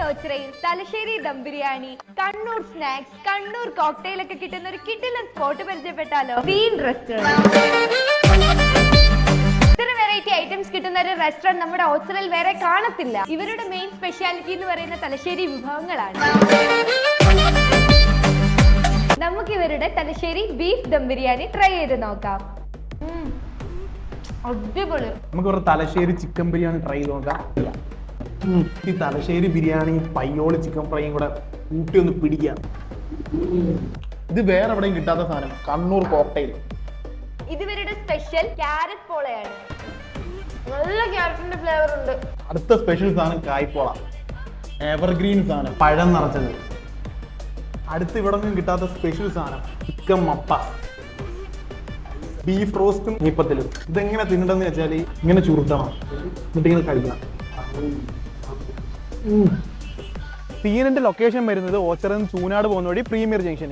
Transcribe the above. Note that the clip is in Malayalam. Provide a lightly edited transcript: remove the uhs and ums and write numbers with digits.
ഓച്ചിറയിൽ തലശ്ശേരി ദം ബിരിയാണി, കണ്ണൂർ സ്നാക്സ്, കണ്ണൂർ കോക്ടെയിൽ ഒക്കെ കിട്ടുന്ന ഒരു കിടിലൻ സ്പോട്ട് പരിചയപ്പെട്ടാലോ? Bean restaurant. ഇത്ര വെറൈറ്റി ഐറ്റംസ് കിട്ടുന്ന ഒരു റെസ്റ്റോറന്റ് നമ്മുടെ ഓച്ചിറയിൽ വേറെ കാണത്തില്ല. ഇവരുടെ മെയിൻ സ്പെഷ്യാലിറ്റി എന്ന് പറയുന്ന തലശ്ശേരി വിഭവങ്ങളാണ്. നമുക്ക് ഇവരുടെ തലശ്ശേരി ബീഫ് ദം ബിരിയാണി ട്രൈ ചെയ്ത് നോക്കാം. അടിപൊളി. നമുക്ക് ഒരു തലശ്ശേരി ചിക്കൻ ബിരിയാണി ട്രൈ ചെയ്ത് നോക്കാം. ഈ തലശ്ശേരി ബിരിയാണിയും പയ്യോളി ചിക്കൻ ഫ്രൈയും കൂടെ കൂട്ടി ഒന്ന് പിടിക്കാം. ഇത് വേറെ എവിടെയും കിട്ടാത്ത സാധനം, കണ്ണൂർ കോക്ടെയിൽ. ഇതുവരുടെ സ്പെഷ്യൽ ക്യാരറ്റ് പോളയാണ്. നല്ല ക്യാരറ്റിന്റെ ഫ്ലേവർ ഉണ്ട്. അടുത്ത സ്പെഷ്യൽ സാധനം കായ്പോള, എവർഗ്രീൻ സാധനം, പഴം നിറച്ചത്. അടുത്ത് ഇവിടെ നിന്നും കിട്ടാത്ത സ്പെഷ്യൽ സാധനം ചിക്കൻ മപ്പ, ബീഫ് റോസ്റ്റും നീപ്പത്തിലും. ഇതെങ്ങനെ തിന്നണ്ടെന്ന് വെച്ചാൽ ഇങ്ങനെ ചുരുട്ടണം, എന്നിട്ട് ഇങ്ങനെ കഴിക്കണം. സീനിന്റെ ലൊക്കേഷൻ വരുന്നത് ഓച്ചിറയിൽ നിന്ന് ചൂനാട് പോകുന്ന വഴി പ്രീമിയർ ജംഗ്ഷന്.